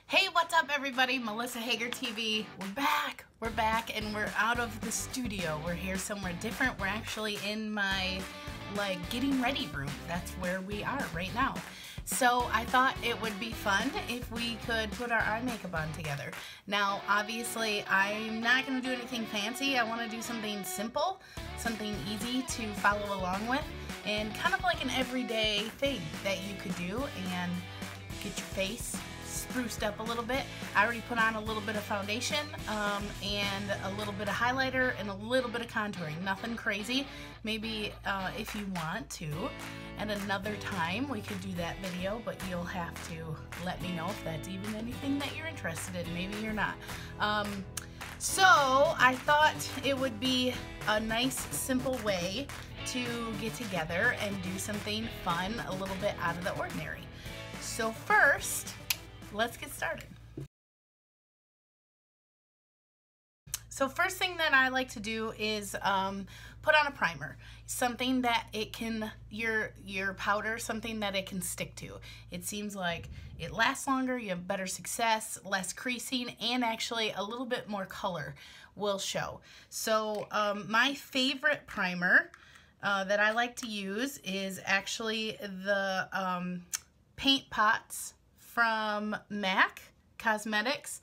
Hey, what's up everybody? Melissa Hager TV. We're back and we're out of the studio. We're here somewhere different. We're actually in my getting ready room. That's where we are right now. So I thought it would be fun if we could put our eye makeup on together. Now obviously I'm not going to do anything fancy. I want to do something simple, something easy to follow along with, and kind of like an everyday thing that you could do and get your face spruced up a little bit. I already put on a little bit of foundation and a little bit of highlighter and a little bit of contouring. Nothing crazy. Maybe if you want to, at another time we could do that video, but you'll have to let me know if that's even anything that you're interested in. Maybe you're not. So I thought it would be a nice, simple way to get together and do something fun, a little bit out of the ordinary. So first, let's get started. So first thing that I like to do is put on a primer, something that it can, your powder, something that it can stick to. It seems like it lasts longer, you have better success, less creasing, and actually a little bit more color will show. So my favorite primer that I like to use is actually the Paint Pots from MAC Cosmetics.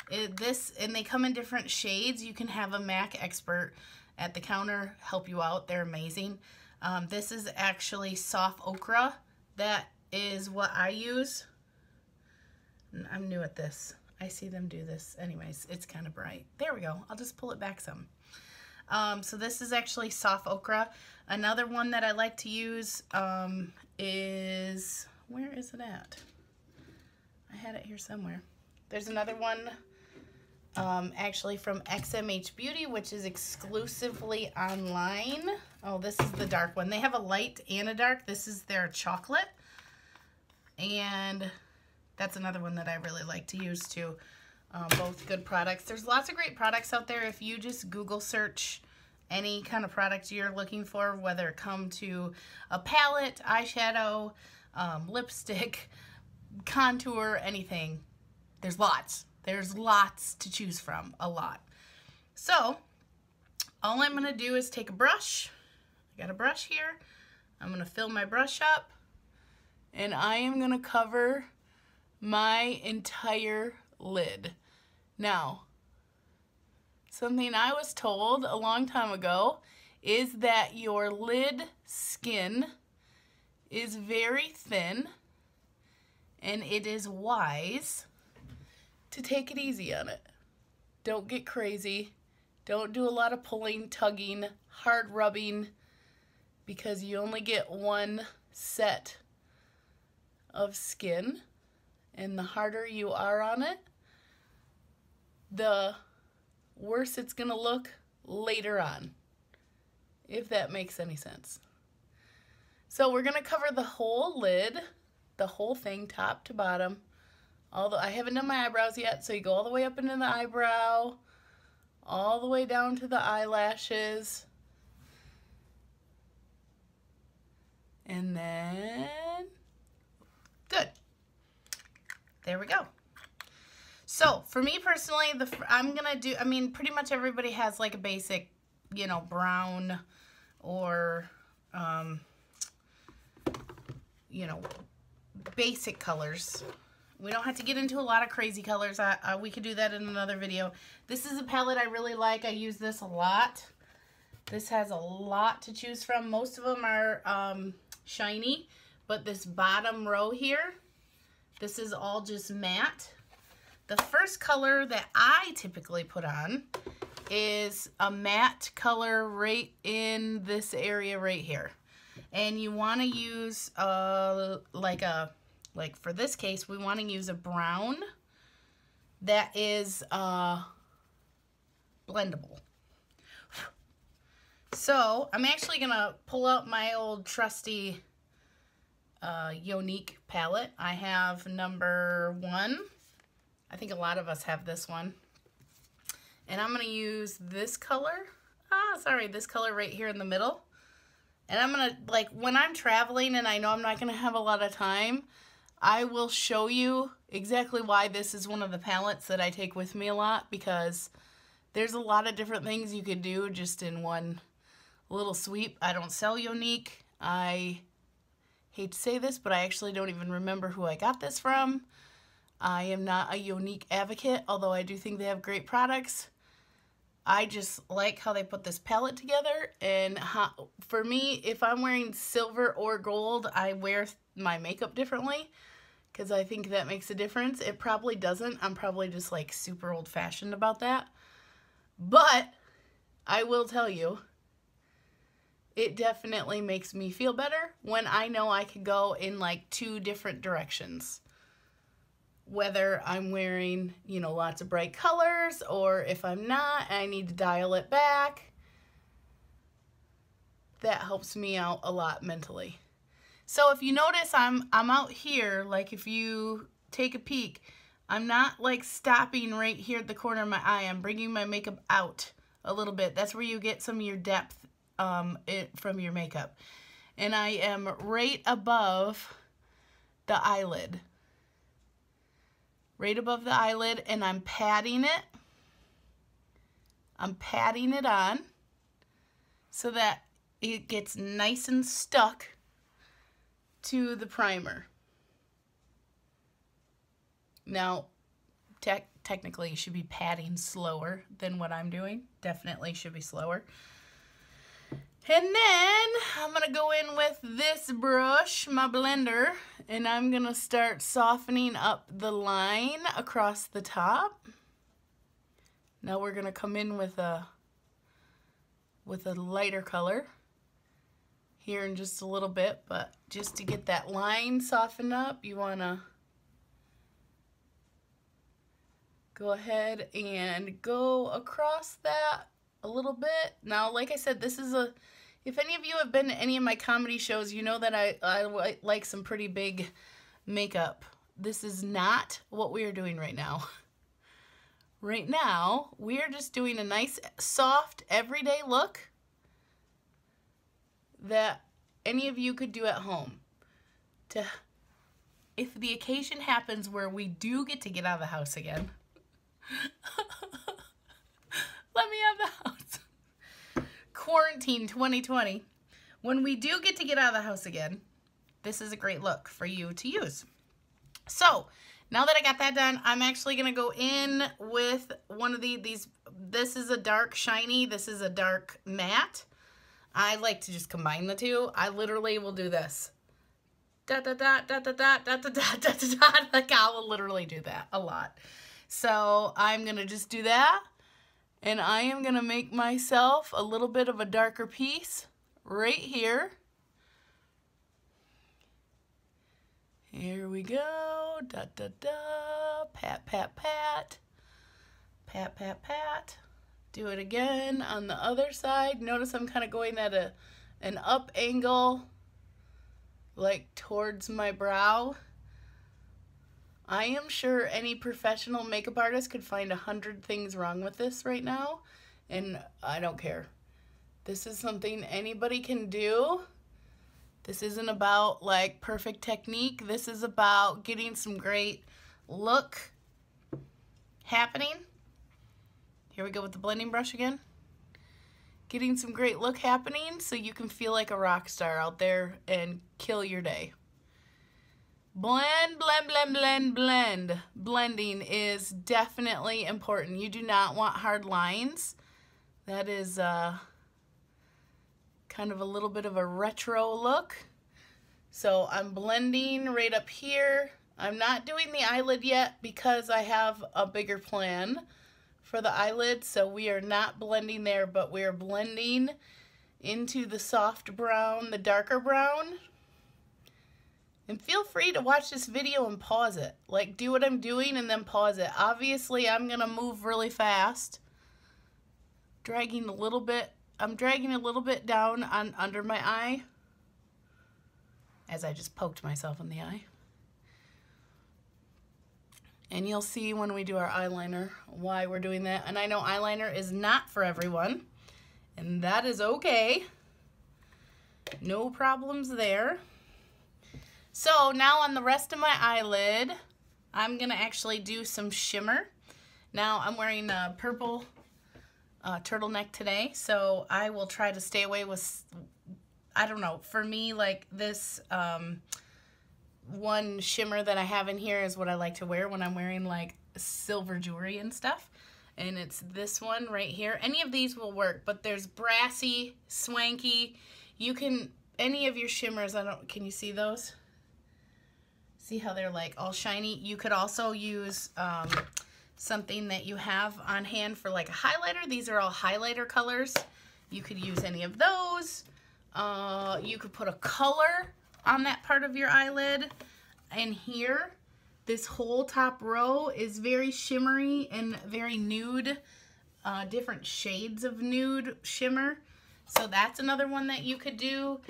And they come in different shades. You can have a MAC expert at the counter help you out. They're amazing. This is actually soft ochre. That is what I use. I'm new at this. I see them do this. Anyways, it's kind of bright. There we go. I'll just pull it back some. So this is actually soft ochre. Another one that I like to use is, where is it at? I had it here somewhere. There's another one actually from XMH Beauty, which is exclusively online. Oh, this is the dark one. They have a light and a dark. This is their chocolate. And that's another one that I really like to use too. Both good products. There's lots of great products out there. If you just Google search any kind of product you're looking for, whether it come to a palette, eyeshadow, lipstick, contour, anything, there's lots to choose from, a lot. So all I'm gonna do is take a brush. I got a brush here. I'm gonna fill my brush up and I am gonna cover my entire lid. Now, something I was told a long time ago is that your lid skin is very thin, and it is wise to take it easy on it. Don't get crazy. Don't do a lot of pulling, tugging, hard rubbing, because you only get one set of skin, and the harder you are on it, the worse it's gonna look later on, if that makes any sense. So we're gonna cover the whole lid, the whole thing, top to bottom. Although I haven't done my eyebrows yet, so you go all the way up into the eyebrow, all the way down to the eyelashes, and then good. There we go. So for me personally, I'm gonna do, I mean, pretty much everybody has like a basic, you know, brown or you know, basic colors. We don't have to get into a lot of crazy colors. We could do that in another video. This is a palette I really like. I use this a lot. This has a lot to choose from. Most of them are shiny, but this bottom row here, this is all just matte. The first color that I typically put on is a matte color right in this area right here. And you want to use like for this case, we want to use a brown that is blendable. So I'm actually going to pull out my old trusty Unique palette. I have number 1. I think a lot of us have this one. And I'm going to use this color. This color right here in the middle. And I'm going to, like, when I'm traveling and I know I'm not going to have a lot of time, I will show you exactly why this is one of the palettes that I take with me a lot, because there's a lot of different things you could do just in one little sweep. I don't sell Younique. I hate to say this, but I actually don't even remember who I got this from. I am not a Younique advocate, although I do think they have great products. I just like how they put this palette together, and for me, if I'm wearing silver or gold, I wear my makeup differently because I think that makes a difference. It probably doesn't. I'm probably just like super old-fashioned about that. But I will tell you, it definitely makes me feel better when I know I could go in like 2 different directions. Whether I'm wearing, you know, lots of bright colors, or if I'm not, I need to dial it back. That helps me out a lot mentally. So if you notice, I'm out here, like if you take a peek, I'm not like stopping right here at the corner of my eye. I'm bringing my makeup out a little bit. That's where you get some of your depth from your makeup. And I am right above the eyelid. Right above the eyelid, and I'm patting it. I'm patting it on so that it gets nice and stuck to the primer. Now, technically you should be patting slower than what I'm doing. Definitely should be slower. And then I'm going to go in with this brush, my blender, and I'm going to start softening up the line across the top. Now we're going to come in with a lighter color here in just a little bit, but just to get that line softened up, you want to go ahead and go across that a little bit. Now, like I said, this is if any of you have been to any of my comedy shows, you know that I like some pretty big makeup. This is not what we are doing right now. Right now, we are just doing a nice, soft, everyday look that any of you could do at home. If the occasion happens where we do get to get out of the house again, let me have the house. Quarantine 2020. When we do get to get out of the house again, this is a great look for you to use. So, now that I got that done, I'm actually going to go in with one of these. This is a dark shiny. This is a dark matte. I like to just combine the two. I literally will do this. Dot, dot, dot, dot, dot, dot, dot, dot, dot, dot, dot. Like, I will literally do that a lot. So, I'm going to just do that. And I am going to make myself a little bit of a darker piece right here. Here we go. Da, da, da. Pat, pat, pat. Pat, pat, pat. Do it again on the other side. Notice I'm kind of going at an up angle, like towards my brow. I am sure any professional makeup artist could find 100 things wrong with this right now, and I don't care. This is something anybody can do. This isn't about like perfect technique. This is about getting some great look happening. Here we go with the blending brush again. Getting some great look happening so you can feel like a rock star out there and kill your day. Blend, blend, blend, blend, blend. Blending is definitely important. You do not want hard lines. That is kind of a little bit of a retro look. So I'm blending right up here. I'm not doing the eyelid yet because I have a bigger plan for the eyelid. So we are not blending there, but we are blending into the soft brown, the darker brown. And feel free to watch this video and pause it. Like, do what I'm doing and then pause it. Obviously, I'm going to move really fast. Dragging a little bit. I'm dragging a little bit down on under my eye. As I just poked myself in the eye. And you'll see when we do our eyeliner why we're doing that. And I know eyeliner is not for everyone. And that is okay. No problems there. So now on the rest of my eyelid, I'm gonna actually do some shimmer. Now I'm wearing a purple turtleneck today, so I will try to stay away with, I don't know, for me, like this one shimmer that I have in here is what I like to wear when I'm wearing like silver jewelry and stuff. And it's this one right here. Any of these will work, but there's brassy, swanky. You can, any of your shimmers, can you see those? See how they're like all shiny? You could also use something that you have on hand for like a highlighter. These are all highlighter colors. You could use any of those. You could put a color on that part of your eyelid. And here, this whole top row is very shimmery and very nude, different shades of nude shimmer. So that's another one that you could do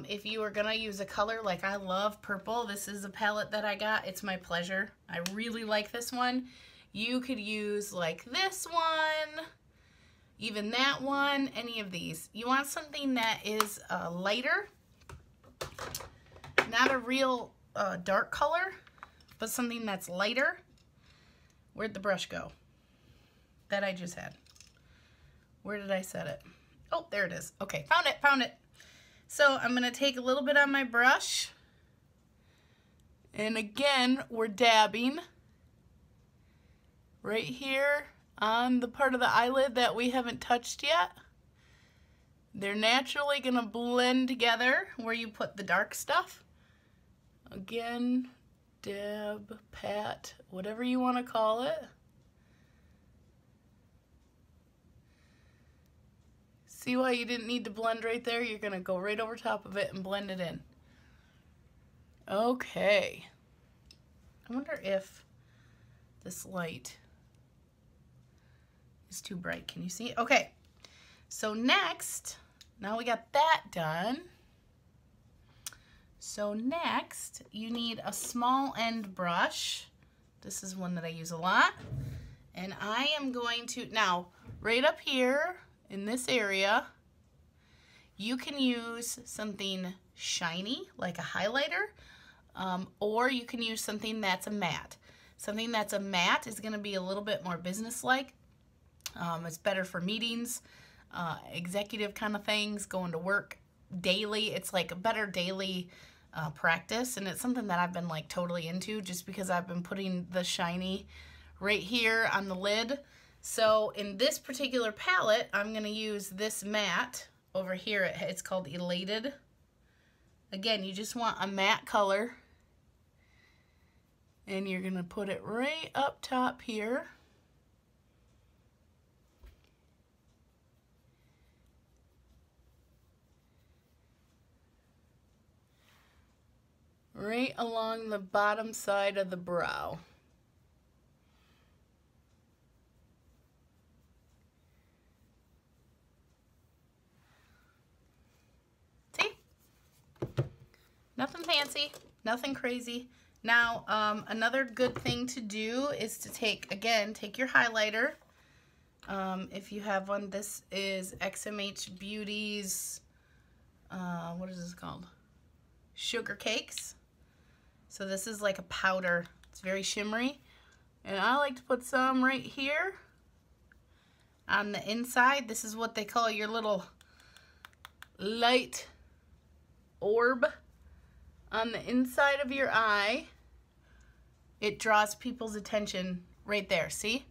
if you are gonna use a color. Like I love purple. This is a palette that I got. It's my pleasure. I really like this one. You could use like this one, even that one, any of these. You want something that is lighter, not a real dark color, but something that's lighter. Where'd the brush go that I just had? Where did I set it? Oh, there it is. Okay, found it. So I'm gonna take a little bit on my brush, and again, we're dabbing right here on the part of the eyelid that we haven't touched yet. They're naturally gonna blend together where you put the dark stuff. Again, dab, pat, whatever you want to call it. See why you didn't need to blend right there? You're gonna go right over top of it and blend it in. Okay. I wonder if this light is too bright. Can you see? Okay. So next, now we got that done. So next, you need a small end brush. This is one that I use a lot. And I am going to, now, right up here in this area, you can use something shiny, like a highlighter, or you can use something that's a matte. Something that's a matte is gonna be a little bit more business-like. It's better for meetings, executive kind of things, going to work daily. It's like a better daily practice, and it's something that I've been like totally into just because I've been putting the shiny right here on the lid. So in this particular palette, I'm gonna use this matte over here. It's called Elated. Again, you just want a matte color, and you're gonna put it right up top here. Right along the bottom side of the brow. See? Nothing fancy, nothing crazy. Now, another good thing to do is to take your highlighter. If you have one, this is XMH Beauty's, what is this called? Sugar Cakes. So this is like a powder. It's very shimmery. And I like to put some right here on the inside. This is what they call your little light orb on the inside of your eye. It draws people's attention right there. See?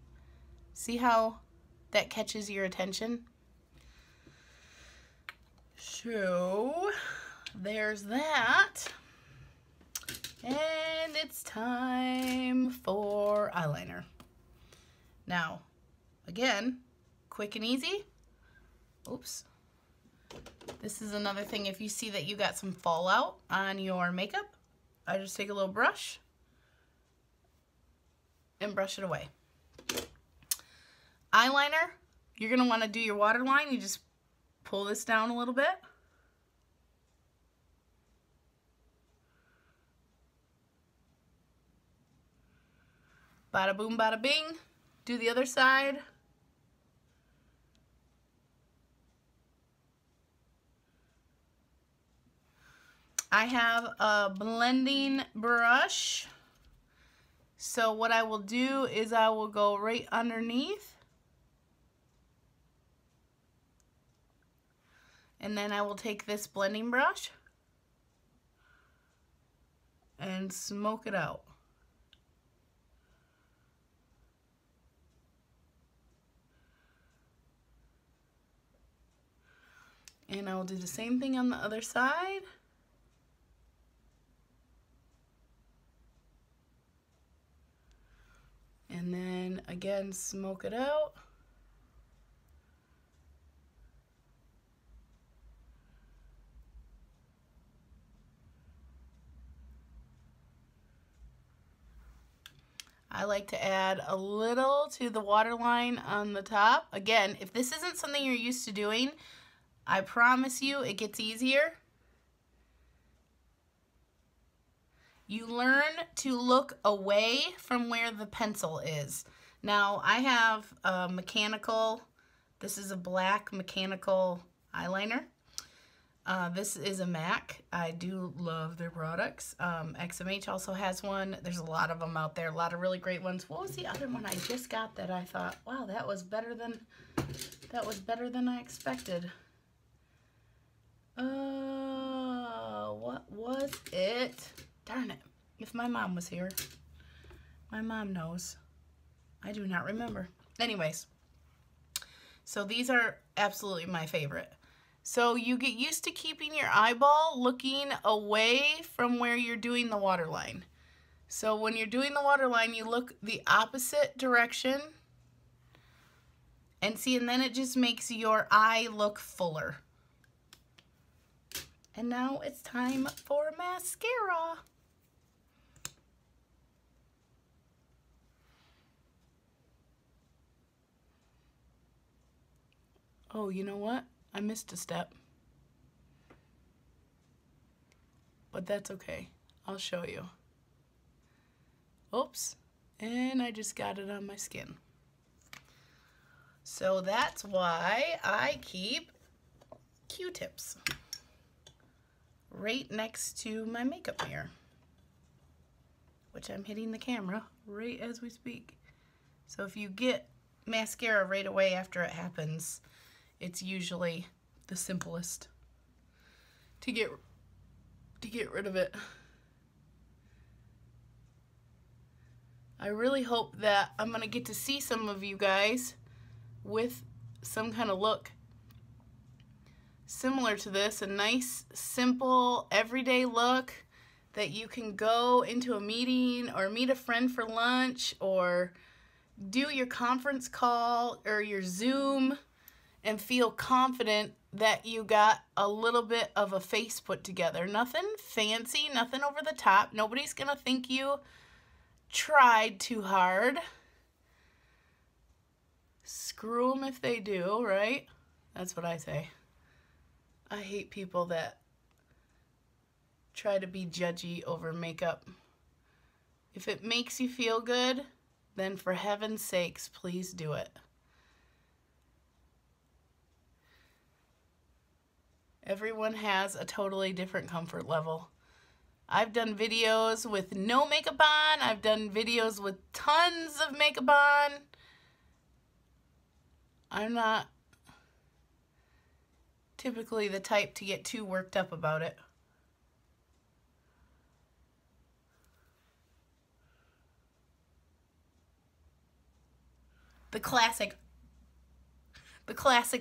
See how that catches your attention? So there's that. And it's time for eyeliner. Now, again, quick and easy. Oops. This is another thing, if you see that you got some fallout on your makeup, I just take a little brush and brush it away. Eyeliner, you're gonna wanna do your waterline. You just pull this down a little bit. Bada boom, bada bing. Do the other side. I have a blending brush. So what I will do is I will go right underneath. And then I will take this blending brush and smoke it out. And I will do the same thing on the other side. And then again, smoke it out. I like to add a little to the waterline on the top. Again, if this isn't something you're used to doing, I promise you it gets easier. You learn to look away from where the pencil is. Now, I have a mechanical, this is a black mechanical eyeliner. This is a MAC. I do love their products. XMH also has one. There's a lot of them out there, a lot of really great ones. What was the other one I just got that I thought, wow, that was better than I expected? What was it? Darn it. If my mom was here, my mom knows. I do not remember. Anyways, so these are absolutely my favorite. So you get used to keeping your eyeball looking away from where you're doing the waterline. So when you're doing the waterline, you look the opposite direction. And see, and then it just makes your eye look fuller. And now it's time for mascara. Oh, you know what? I missed a step. But that's okay. I'll show you. Oops. And I just got it on my skin. So that's why I keep Q-tips right next to my makeup mirror, which I'm hitting the camera right as we speak. So if you get mascara right away after it happens, it's usually the simplest to get rid of it. I really hope that I'm gonna get to see some of you guys with some kind of look similar to this, a nice, simple, everyday look that you can go into a meeting or meet a friend for lunch or do your conference call or your Zoom and feel confident that you got a little bit of a face put together. Nothing fancy, nothing over the top. Nobody's gonna think you tried too hard. Screw them if they do, right? That's what I say. I hate people that try to be judgy over makeup. If it makes you feel good, then for heaven's sakes, please do it. Everyone has a totally different comfort level. I've done videos with no makeup on. I've done videos with tons of makeup on. I'm not typically the type to get too worked up about it. The classic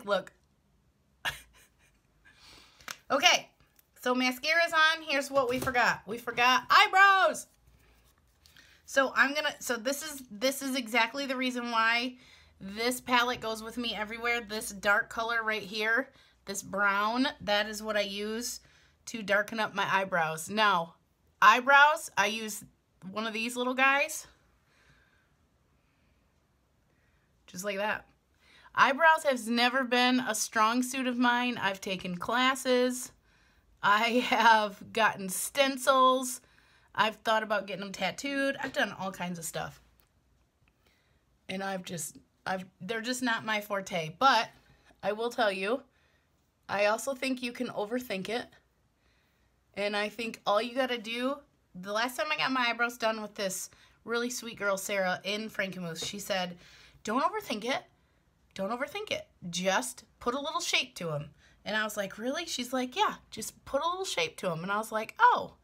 look. Okay, so mascara's on. Here's what we forgot. We forgot eyebrows. So this is exactly the reason why this palette goes with me everywhere. This dark color right here, this brown, that is what I use to darken up my eyebrows. Now, eyebrows, I use one of these little guys. Just like that. Eyebrows has never been a strong suit of mine. I've taken classes. I have gotten stencils. I've thought about getting them tattooed. I've done all kinds of stuff. And they're just not my forte. But I will tell you, I also think you can overthink it. And I think all you gotta do, the last time I got my eyebrows done with this really sweet girl, Sarah, in Frankenmuth, she said, don't overthink it. Don't overthink it. Just put a little shape to them. And I was like, really? She's like, yeah, just put a little shape to them. And I was like, oh.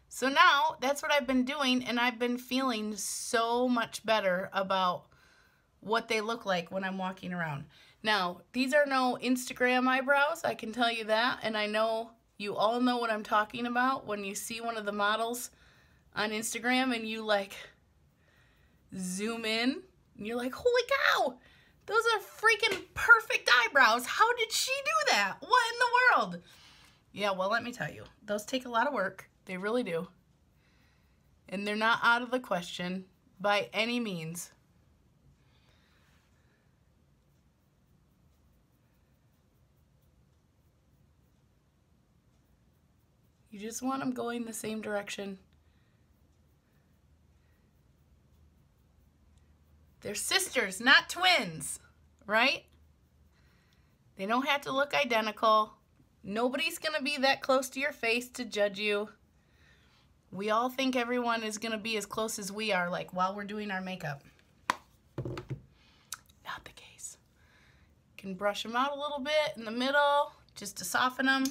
So now that's what I've been doing, and I've been feeling so much better about what they look like when I'm walking around. Now, these are no Instagram eyebrows, I can tell you that, and I know you all know what I'm talking about when you see one of the models on Instagram and you like zoom in and you're like, holy cow, those are freaking perfect eyebrows. How did she do that? What in the world? Yeah, well, let me tell you, those take a lot of work. They really do. And they're not out of the question by any means. You just want them going the same direction. They're sisters, not twins, right? They don't have to look identical. Nobody's gonna be that close to your face to judge you. We all think everyone is gonna be as close as we are, like while we're doing our makeup. Not the case. Can brush them out a little bit in the middle, just to soften them.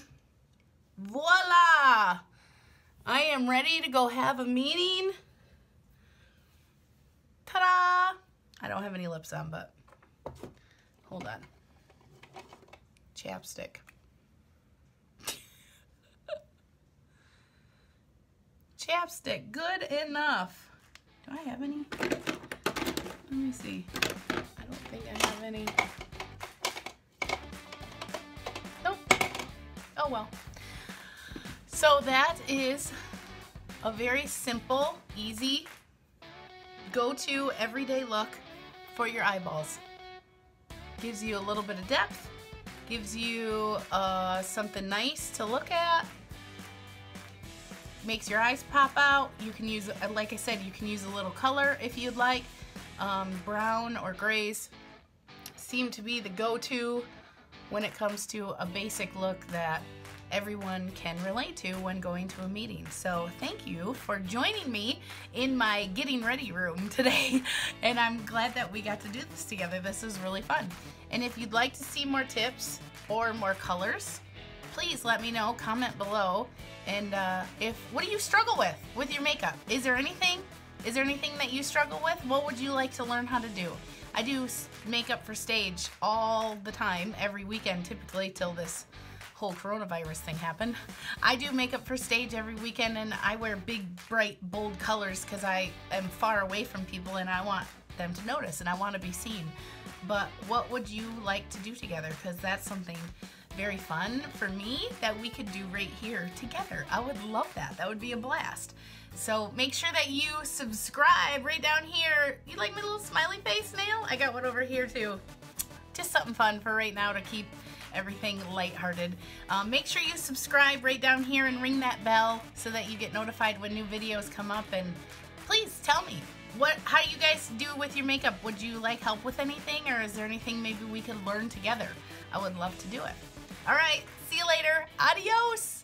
Voila! I am ready to go have a meeting. Ta-da! I don't have any lips on, but hold on. Chapstick. Chapstick, good enough. Do I have any? Let me see. I don't think I have any. Nope. Oh well. So that is a very simple, easy, go-to everyday look for your eyeballs. Gives you a little bit of depth, gives you something nice to look at, makes your eyes pop out. You can use, like I said, you can use a little color if you'd like. Brown or grays seem to be the go-to when it comes to a basic look that everyone can relate to when going to a meeting. So thank you for joining me in my getting ready room today. And I'm glad that we got to do this together. This is really fun. And if you'd like to see more tips or more colors, please let me know, comment below. And what do you struggle with your makeup? Is there anything that you struggle with? What would you like to learn how to do? I do makeup for stage all the time, every weekend typically, till this whole coronavirus thing happened. I do makeup for stage every weekend, and I wear big, bright, bold colors because I am far away from people and I want them to notice and I want to be seen. But what would you like to do together? Because that's something very fun for me that we could do right here together. I would love that. That would be a blast. So make sure that you subscribe right down here. You like my little smiley face nail? I got one over here too. Just something fun for right now to keep everything lighthearted. Make sure you subscribe right down here and ring that bell so that you get notified when new videos come up. And please tell me, how do you guys do with your makeup? Would you like help with anything, or is there anything maybe we could learn together? I would love to do it. All right, see you later. Adios.